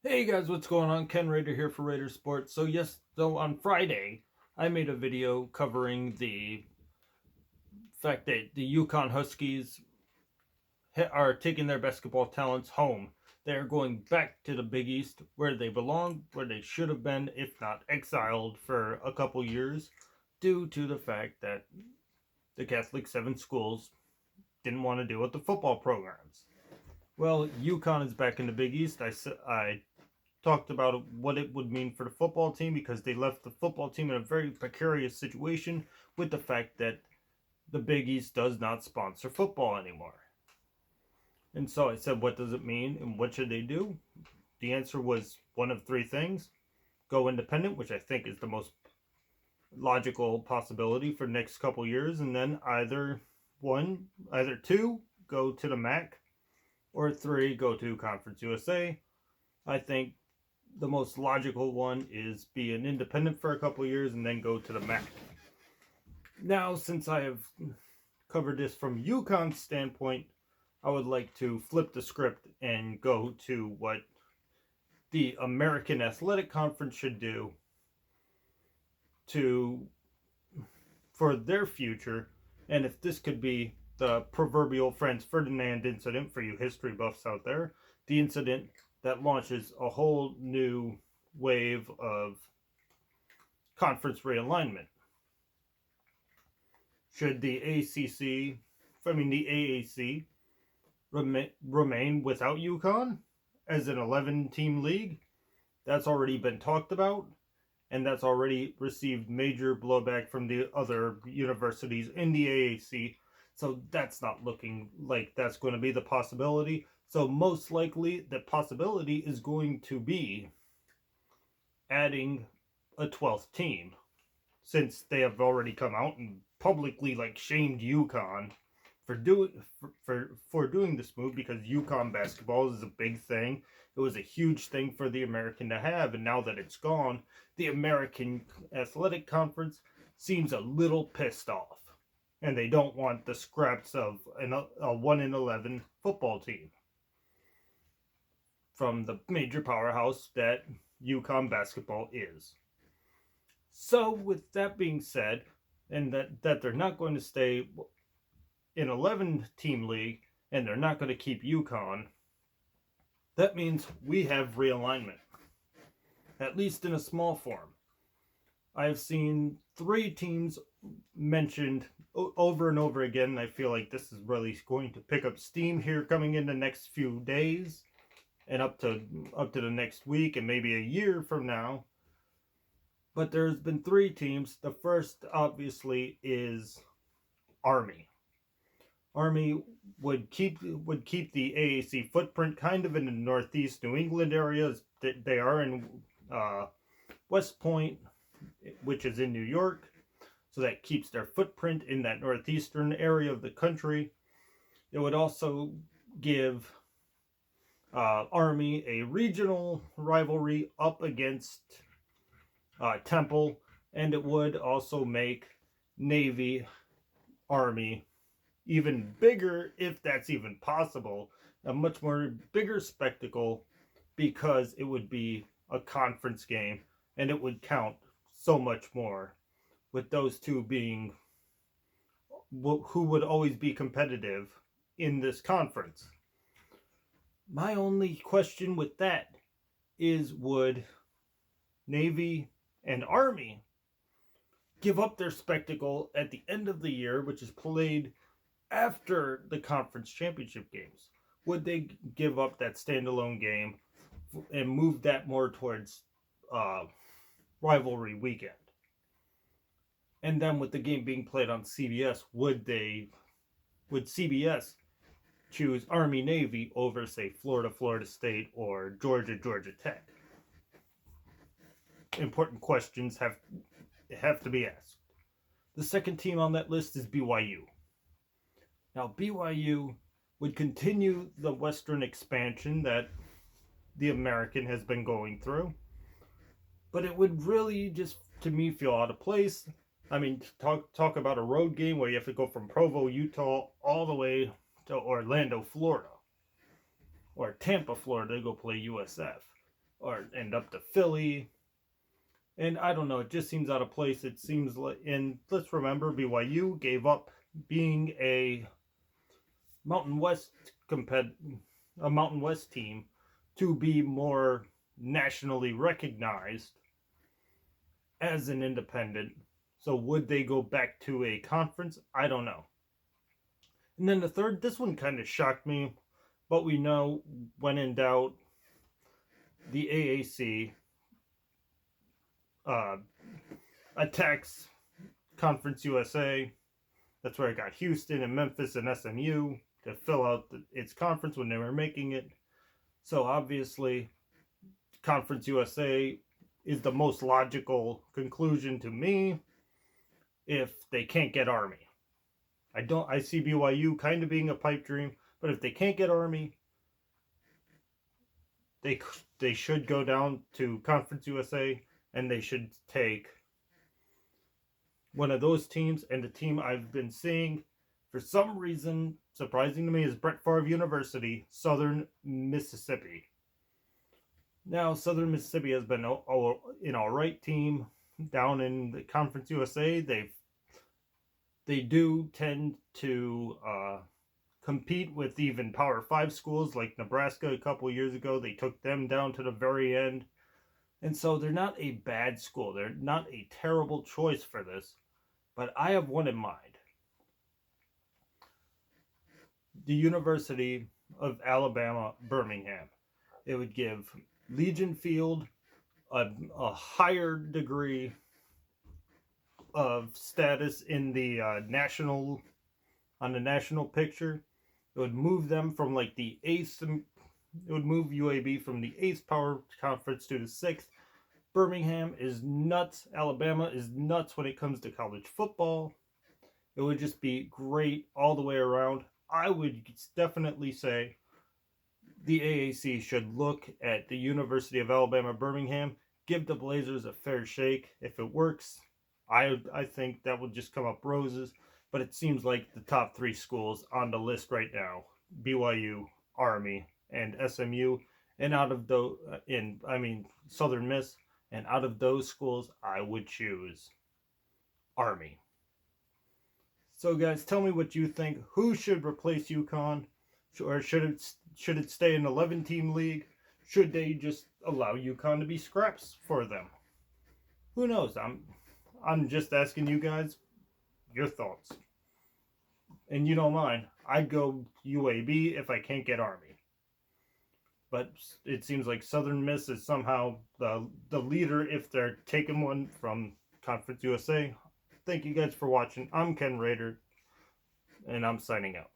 Hey guys, what's going on? Ken Raider here for Raider Sports. So on Friday, I made a video covering the fact that the Uconn Huskies are taking their basketball talents home. They're going back to the Big East where they belong, where they should have been, if not exiled for a couple years, due to the fact that the Catholic 7 schools didn't want to deal with the football programs. Well, Uconn is back in the Big East. I talked about what it would mean for the football team because they left the football team in a very precarious situation with the fact that the Big East does not sponsor football anymore. And so I said, what does it mean and what should they do? The answer was one of three things: go independent, which I think is the most logical possibility for the next couple years, and then either two, go to the MAC, or three, go to Conference USA. I think the most logical one is be an independent for a couple years and then go to the MAC. Now, since I have covered this from Uconn's standpoint, I would like to flip the script and go to what the American Athletic Conference should do for their future, and if this could be the proverbial Franz Ferdinand incident for you history buffs out there, the incident that launches a whole new wave of conference realignment. Should the AAC remain without Uconn as an 11-team league? That's already been talked about, and that's already received major blowback from the other universities in the AAC. So that's not looking like that's going to be the possibility. So most likely the possibility is going to be adding a 12th team, since they have already come out and publicly shamed Uconn for doing this move, because Uconn basketball is a big thing. It was a huge thing for the American to have, and now that it's gone, the American Athletic Conference seems a little pissed off, and they don't want the scraps of a 1-11 football team from the major powerhouse that Uconn basketball is. So with that being said, and that they're not going to stay in 11-team league and they're not going to keep Uconn, that means we have realignment, at least in a small form. I've seen three teams mentioned over and over again, and I feel like this is really going to pick up steam here coming in the next few days and up to the next week and maybe a year from now. But there's been three teams. The first, obviously, is Army. Army would keep the AAC footprint kind of in the Northeast New England areas. They are in West Point, which is in New York. So that keeps their footprint in that northeastern area of the country. It would also give Army a regional rivalry up against Temple, and it would also make Navy Army even bigger, if that's even possible, a much more bigger spectacle, because it would be a conference game and it would count so much more, with those two being who would always be competitive in this conference. My only question with that is, would Navy and Army give up their spectacle at the end of the year, which is played after the conference championship games? Would they give up that standalone game and move that more towards rivalry weekend? And then with the game being played on CBS, would CBS choose Army Navy over, say, Florida State or Georgia Tech? Important questions have to be asked. The second team on that list is BYU. Now, BYU would continue the Western expansion that the American has been going through, but it would really just, to me, feel out of place. I mean, talk about a road game where you have to go from Provo, Utah, all the way to Orlando, Florida, or Tampa, Florida, to go play USF. or end up to Philly. And I don't know, it just seems out of place. It seems like, and let's remember, BYU gave up being a Mountain West a Mountain West team to be more nationally recognized as an independent. So would they go back to a conference? I don't know. And then the third, this one kind of shocked me, but we know when in doubt, the AAC uh, attacks Conference USA. That's where I got Houston and Memphis and SMU to fill out its conference when they were making it. So obviously, Conference USA is the most logical conclusion to me if they can't get Army. I see BYU kind of being a pipe dream, but if they can't get Army, they should go down to Conference USA and they should take one of those teams. And the team I've been seeing for some reason, surprising to me, is Brett Favre University, Southern Mississippi. Now, Southern Mississippi has been an all-right team down in the Conference USA. They do tend to compete with even Power 5 schools like Nebraska a couple years ago. They took them down to the very end. And so they're not a bad school. They're not a terrible choice for this. But I have one in mind. The University of Alabama, Birmingham. It would give Legion Field a higher degree of status in the national picture. It would move them from like the eighth. It would move UAB from the eighth power conference to the sixth. Birmingham is nuts. Alabama is nuts when it comes to college football. It would just be great all the way around. I would definitely say the AAC should look at the University of Alabama, Birmingham, give the Blazers a fair shake. If it works, I think that would just come up roses. But it seems like the top three schools on the list right now, BYU, Army, and SMU, and out of those, Southern Miss, and out of those schools, I would choose Army. So guys, tell me what you think. Who should replace Uconn? Or should it stay an 11-team league? Should they just allow Uconn to be scraps for them? Who knows? I'm just asking you guys your thoughts. And you don't mind, I'd go UAB if I can't get Army. But it seems like Southern Miss is somehow the leader if they're taking one from Conference USA. Thank you guys for watching. I'm Ken Rayder, and I'm signing out.